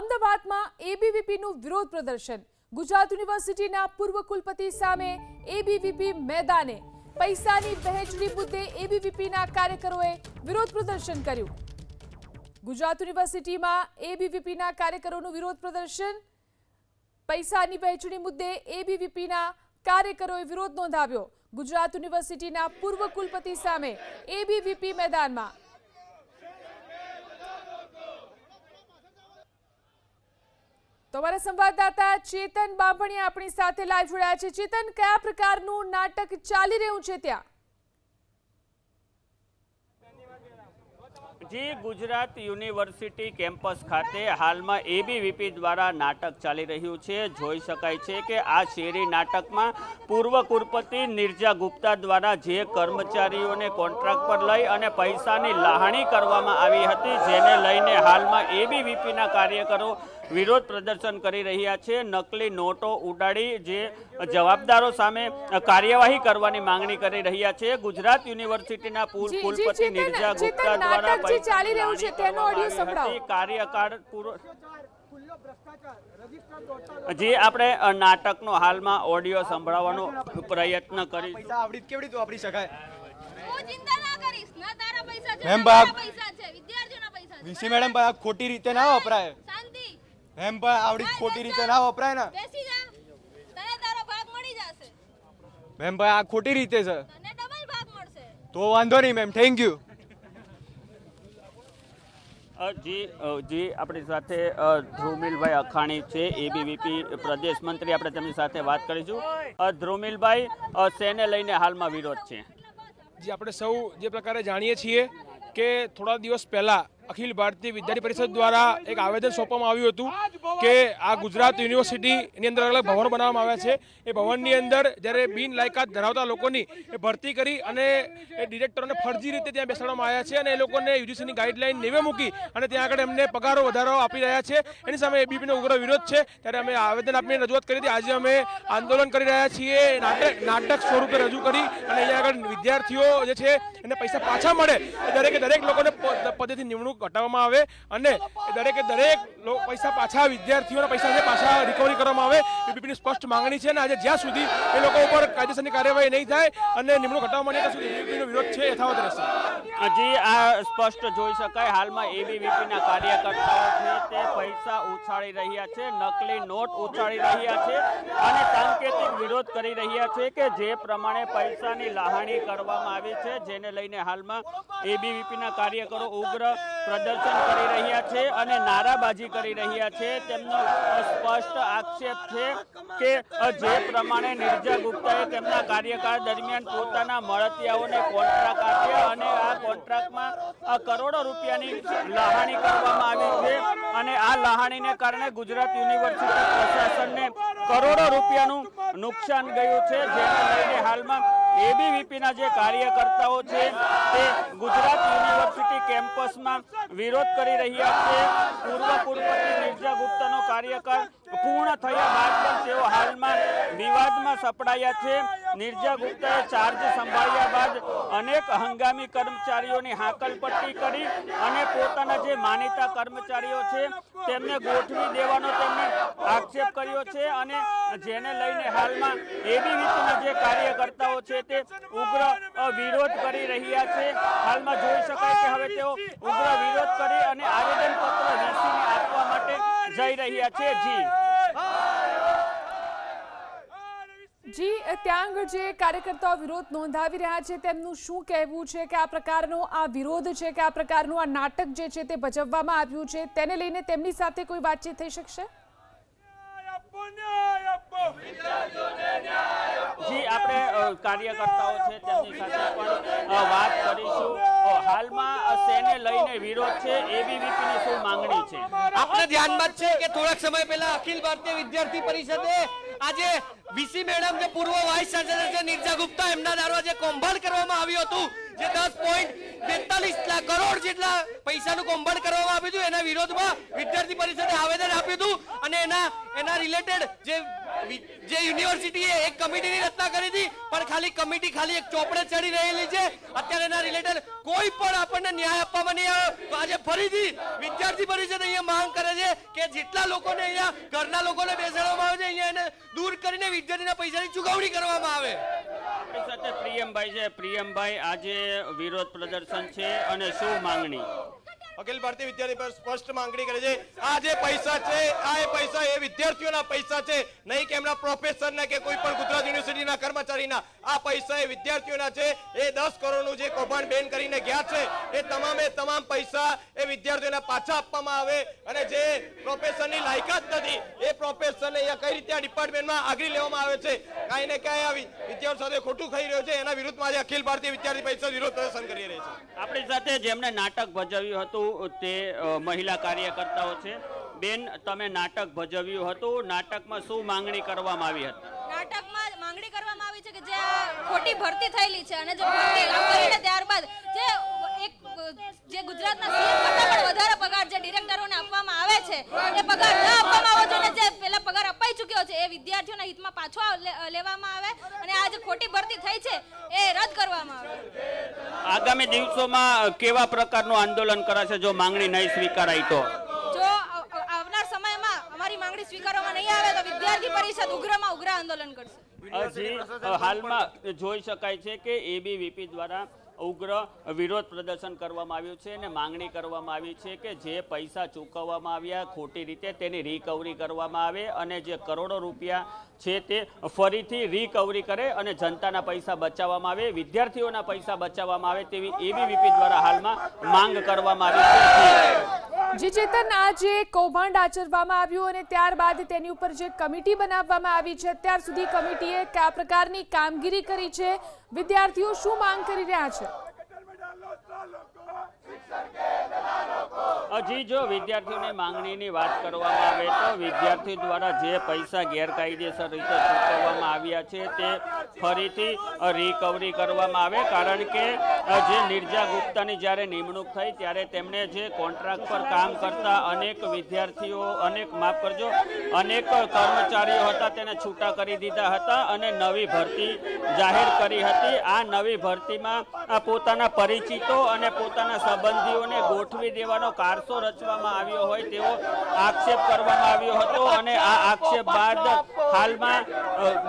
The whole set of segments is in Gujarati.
અમદાવાદમાં એબીવીપીનું વિરોધ પ્રદર્શન. ગુજરાત યુનિવર્સિટીના પૂર્વ કુલપતિ સામે એબીવીપી મેદાને. પૈસાની વહેંચણી મુદ્દે એબીવીપીના કાર્યકરોએ વિરોધ પ્રદર્શન કર્યું. ગુજરાત યુનિવર્સિટીમાં એબીવીપીના કાર્યકરોનું વિરોધ પ્રદર્શન. પૈસાની વહેંચણી મુદ્દે એબીવીપીના કાર્યકરોએ વિરોધ નોંધાવ્યો. ગુજરાત યુનિવર્સિટીના પૂર્વ કુલપતિ સામે એબીવીપી મેદાનમાં. તો અમારા સંવાદદાતા ચેતન બાંભણિયા આપણી સાથે લાઈવ જોડાયા છે. ચેતન, કયા પ્રકારનું નાટક ચાલી રહ્યું છે ત્યાં? જી, ગુજરાત યુનિવર્સિટી કેમ્પસ ખાતે હાલમાં એબીવીપી દ્વારા નાટક ચાલી રહ્યું છે. જોઈ શકાય છે કે આ શેરી નાટકમાં પૂર્વ કુલપતિ નિર્જા ગુપ્તા દ્વારા જે કર્મચારીઓને કોન્ટ્રાક્ટ પર લઈ અને પૈસાની લાહણી કરવામાં આવી હતી, જેને લઈને હાલમાં એબીવીપીના કાર્યકરો વિરોધ પ્રદર્શન કરી રહ્યા છે. નકલી નોટો ઉડાડી જે જવાબદારો સામે કાર્યવાહી કરવાની માંગણી કરી રહ્યા છે. ગુજરાત યુનિવર્સિટીના પૂર્વ કુલપતિ નિર્જા ગુપ્તા દ્વારા ચાલી રહ્યું છે તેનો ઓડિયો સંભળાવો. કાર્યકાળ પૂરો. જે આપણે નાટકનો હાલમાં ઓડિયો સંભળાવવાનો પ્રયત્ન કરી. પૈસા આવડી કેવડી તો વાપરી શકાય? હું ચિંતા ના કરીશ, ના તારા પૈસા છે, મેમ ના બાપ. તારા પૈસા છે, વિદ્યાર્થીઓના પૈસા છે. વીસી મેડમ ભાઈ ખોટી રીતે ના વપરાય. શાંતિ. મેમ ભાઈ આવડી ખોટી રીતે ના વપરાય ને. બેસી જા, તને તારો ભાગ મળી જશે. મેમ ભાઈ આ ખોટી રીતે છે તને ડબલ ભાગ મળશે. તો વાંધો નહીં મેમ, થેન્ક યુ. જી આપણી સાથે ધ્રુમિલભાઈ અખાણી છે, એબીવીપી પ્રદેશ મંત્રી. આપણે તેમની સાથે વાત કરીશું. ધ્રુમિલભાઈ, શેને લઈને હાલમાં વિરોધ છે? જે આપણે સૌ જે પ્રકારે જાણીએ છીએ કે થોડા દિવસ પહેલા અખિલ ભારતીય વિદ્યાર્થી પરિષદ દ્વારા એક આવેદન સોંપવામાં આવ્યું હતું કે આ ગુજરાત યુનિવર્સિટીની અંદર અલગ ભવન બનાવવામાં આવ્યા છે. એ ભવનની અંદર જ્યારે બિન લાયકાત ધરાવતા લોકોની એ ભરતી કરી અને એ ડિરેક્ટરોને ફરજી રીતે ત્યાં બેસાડવામાં આવ્યા છે અને એ લોકોને યુજીસીની ગાઈડલાઈન નેવે મૂકી અને ત્યાં આગળ એમને પગારો વધારો આપી રહ્યા છે. એની સામે એબીવીપીનો ઉગ્ર વિરોધ છે. ત્યારે અમે આવેદન આપીને રજૂઆત કરી હતી. આજે અમે આંદોલન કરી રહ્યા છીએ. નાટક સ્વરૂપે રજૂ કરી અને અહીંયા આગળ વિદ્યાર્થીઓ જે છે એને પૈસા પાછા મળે એ દરેક લોકોને પદેથી નિમણૂક ઘટાડવામાં આવે અને દરેક પૈસા પાછા વિદ્યાર્થીઓના પૈસા છે પાછા રિકવરી કરવામાં આવે. એબીવીપીની સ્પષ્ટ માંગણી છે અને આજે જ્યાં સુધી એ લોકો ઉપર કાયદેસરની કાર્યવાહી નહીં થાય અને નિમણૂક હટાવવામાં નહીં ત્યાં સુધી એબીવીપીનો વિરોધ છે યથાવત રહેશે. હજી આ સ્પષ્ટ જોઈ શકાય. હાલમાં એબીવીપીના કાર્યકર્તાઓ છે તે પૈસા ઉછાળી રહ્યા છે, નકલી નોટ ઉછાળી રહ્યા છે અને સાંકેતિક વિરોધ કરી રહ્યા છે કે જે પ્રમાણે પૈસાની લાહણી કરવામાં આવી છે, જેને લઈને હાલમાં એબીવીપીના કાર્યકરો ઉગ્ર પ્રદર્શન કરી રહ્યા છે અને નારાબાજી કરી રહ્યા છે. તેમનો સ્પષ્ટ આક્ષેપ છે કે જે પ્રમાણે નિર્જા ગુપ્તાએ તેમના કાર્યકાળ દરમિયાન પોતાના મળતિયાઓને કોન્ટ્રાક્ટ આપ્યા અને આ કોન્ટ્રાક્ટમાં કરોડો રૂપિયાની લાહણી કરવામાં આવી છે અને આ લાહણીને કારણે ગુજરાત યુનિવર્સિટી પ્રશાસનને કરોડો રૂપિયાનું નુકસાન ગયું છે, જેને લઈને હાલમાં એબીવીપીના જે કાર્યકર્તાઓ છે તે ગુજરાત યુનિવર્સિટી કેમ્પસમાં વિરોધ કરી રહ્યા છે. પૂર્વ કુલપતિ નિર્જા ગુપ્તાનો કાર્યકાળ પૂર્ણ થયા બાદ પણ તેઓ હાલમાં વિવાદમાં સપડાયા છે. નિર્જા ગુપ્તાએ ચાર્જ સંભાળ્યા બાદ અનેક હંગામી કર્મચારીઓની હાકલપટ્ટી કરી અને પોતાના જે માનીતા કર્મચારીઓ છે તેમને ગોઠવી દેવાનો તેમણે આક્ષેપ કર્યો છે અને જેને લઈને હાલમાં એબીવીપીના જે કાર્યકર્તાઓ છે તે ઉગ્ર વિરોધ કરી રહ્યા છે. હાલમાં જોઈ શકાય કે હવે તેઓ ઉગ્ર વિરોધ કરી અને આવેદનપત્ર વીસીને આપવા માટે જઈ રહ્યા છે. જી, ત્યાં આગળ જે કાર્યકર્તાઓ વિરોધ નોંધાવી રહ્યા છે તેમનું શું કહેવું છે કે આ પ્રકારનો આ વિરોધ છે કે આ પ્રકારનું આ નાટક જે છે તે ભજવવામાં આવ્યું છે, તેને લઈને તેમની સાથે કોઈ વાતચીત થઈ શકશે? જી, આપણે કાર્યકર્તાઓ છે તેમની સાથે પણ વાત કરીશું. હાલમાં શેને લઈને વિરોધ છે, એબીવીપીની શું માંગણી છે? આપણે ધ્યાનમાં છે કે થોડાક સમય પહેલા અખિલ ભારતીય વિદ્યાર્થી પરિષદે આજે વીસી મેડમ જે પૂર્વ વાઇસ ચાન્સેલર છે નિર્જા ગુપ્તા, એમના દ્વારા જે કૌભાંડ કરવામાં આવ્યું હતું, જે 10.43 કરોડ જેટલા પૈસાનું કૌભાંડ કરવામાં આવ્યું હતું, એના વિરોધમાં વિદ્યાર્થી પરિષદે આવેદન આપ્યું હતું અને એના રિલેટેડ જે જે યુનિવર્સિટીએ એક કમિટીની રચના કરી હતી, પણ ખાલી કમિટી ખાલી એક ચોપડે ચડી રહેલી છે. અત્યારે એના રિલેટેડ કોઈ પણ આપણને ન્યાય આપવામાં નહીં આવ્યો. તો આજે ફરીથી વિદ્યાર્થી પરિષદ અહીંયા માંગ કરે છે કે જેટલા લોકોને અહીંયા ઘરના લોકોને બેસાડવામાં આવે છે, અહીંયા એને દૂર કરીને વિદ્યાર્થીના પૈસાની ચૂકવણી કરવામાં આવે. આપણી સાથે પ્રિયમભાઈ છે. પ્રિયમભાઈ, આજે વિરોધ પ્રદર્શન છે અને શું માંગણી? અખિલ ભારતીય વિદ્યાર્થી પર સ્પષ્ટ માંગણી કરે છે. આ જે પૈસા છે, આ એ પૈસા એ વિદ્યાર્થીઓના પૈસા છે, નહીં કે એમના પ્રોફેસરના કે કોઈ પણ ગુજરાત યુનિવર્સિટીના કર્મચારીના. આ પૈસા એ વિદ્યાર્થીઓના છે. એ 10 કરોડનું જે કૌભાંડ બેન કરીને ગયા છે, એ તમામ પૈસા એ વિદ્યાર્થીઓને પાછા આપવામાં આવે. અને જે પ્રોફેસરની લાયકાત નથી, એ પ્રોફેસરને અહીંયા કઈ રીતે આ ડિપાર્ટમેન્ટમાં આગળ લેવામાં આવે છે, કાંઈ ને કાંઈ આ વિદ્યાર્થીઓ સાથે ખોટું થઈ રહ્યું છે. એના વિરુદ્ધમાં આજે અખિલ ભારતીય વિદ્યાર્થી પરિષદ વિરોધ પ્રદર્શન કરી રહી છે. આપણી સાથે જેમણે નાટક ભજવ્યું હતું તે મહિલા કાર્યકર્તાઓ છે. બેન, તમે નાટક ભજવ્યું હતું, નાટકમાં શું માંગણી કરવામાં આવી હતી? નાટકમાં માંગણી કરવામાં આવી છે કે જે આ ખોટી ભરતી થયેલી છે અને જે ભરતી કરીને ત્યારબાદ જે ગુજરાતના સીએમ કરતા પણ વધારે પગાર જે ડિરેક્ટરોને આપવામાં આવે છે, એ પગાર ન આપવામાં આવે જોઈએ. જે પહેલા પગાર અપાઈ ચૂક્યો છે, એ વિદ્યાર્થીઓના હિતમાં પાછો લેવામાં આવે અને આ જે ખોટી ભરતી થઈ છે, એ રદ કરવામાં આવે. આગામી દિવસોમાં કેવા પ્રકારનું આંદોલન કરાશે જો માંગણી નહીં સ્વીકારાય તો? જો આવનાર સમયમાં અમારી માંગણી સ્વીકારવામાં નહીં આવે તો વિદ્યાર્થી પરિષદ ઉગ્રમાં ઉગ્ર આંદોલન કરશે. હજી હાલમાં જોઈ શકાય છે કે એબીવીપી દ્વારા ઉગ્ર વિરોધ પ્રદર્શન કરવામાં આવ્યું છે અને માંગણી કરવામાં આવી છે કે જે પૈસા ચૂકવવામાં આવ્યા ખોટી રીતે તેની રિકવરી કરવામાં આવે અને જે કરોડો રૂપિયા છે તે ફરીથી રિકવરી કરે અને જનતાના પૈસા બચાવવામાં આવે, વિદ્યાર્થીઓના પૈસા બચાવવામાં આવે તેવી એબીવીપી દ્વારા હાલમાં માંગ કરવામાં આવી છે. જે ચેતન, આ જે કૌભાંડ આચરવામાં આવ્યું અને ત્યારબાદ તેની ઉપર જે કમિટી બનાવવામાં આવી છે, અત્યાર સુધી કમિટીએ કયા પ્રકારની કામગીરી કરી છે, વિદ્યાર્થીઓ શું માંગ કરી રહ્યા છે? હજી જો વિદ્યાર્થીઓની માંગણીની વાત કરવામાં આવે તો વિદ્યાર્થીઓ દ્વારા જે પૈસા ગેરકાયદેસર રીતે ચૂકવવામાં આવ્યા છે તે ફરીથી રિકવરી કરવામાં આવે. કારણ કે જે નિર્જા ગુપ્તાની જ્યારે નિમણૂક થઈ ત્યારે તેમણે જે કોન્ટ્રાક્ટ પર કામ કરતા અનેક વિદ્યાર્થીઓ અનેક કર્મચારીઓ હતા તેને છૂટા કરી દીધા હતા અને નવી ભરતી જાહેર કરી હતી. આ નવી ભરતીમાં પોતાના પરિચિતો અને પોતાના સંબંધીઓને ગોઠવી દેવાનો કારસો રચવામાં આવ્યો હોય તેવો આક્ષેપ કરવામાં આવ્યો હતો અને આ આક્ષેપ બાદ હાલમાં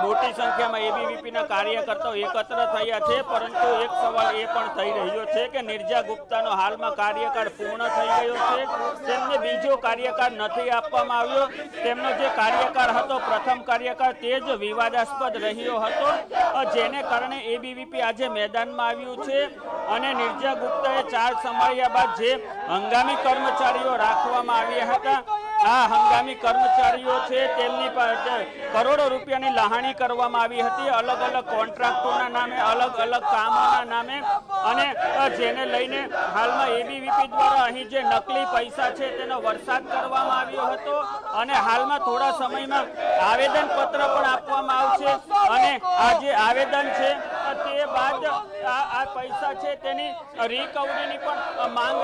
મોટી સંખ્યામાં એબીવીપીના કાર્યકર્તાઓ એકત્ર થયા છે. પરંતુ એક સવાલ એ પણ થઈ રહ્યો છે કે નિર્જા ગુપ્તાનો હાલમાં કાર્યકાળ પૂર્ણ થઈ ગયો છે, તેમને બીજો કાર્યકાળ નથી આપવામાં આવ્યો. તેમનો જે કાર્યકાળ હતો, પ્રથમ કાર્યકાળ, તે જ વિવાદાસ્પદ રહ્યો હતો, જેને કારણે એબીવીપી આજે મેદાનમાં આવ્યું છે. અને નિર્જા ગુપ્તાએ ચાર્જ સંભાળ્યા બાદ જે હંગામી કર્મચારીઓ રાખવામાં આવ્યા હતા, આ હંગામી કર્મચારીઓ છે તેમની પાસે કરોડો રૂપિયાની લહાણી કરવામાં આવી હતી, અલગ અલગ કોન્ટ્રાક્ટોના નામે, અલગ અલગ કામોના નામે. અને જેને લઈને હાલમાં એબીવીપી દ્વારા અહીં જે નકલી પૈસા છે તેનો વરસાદ કરવામાં આવ્યો હતો અને હાલમાં થોડા સમયમાં આવેદનપત્ર પણ આપવામાં આવશે અને આ જે આવેદન છે તે બાદ આ પૈસા છે તેની રિકવરીની પણ માંગ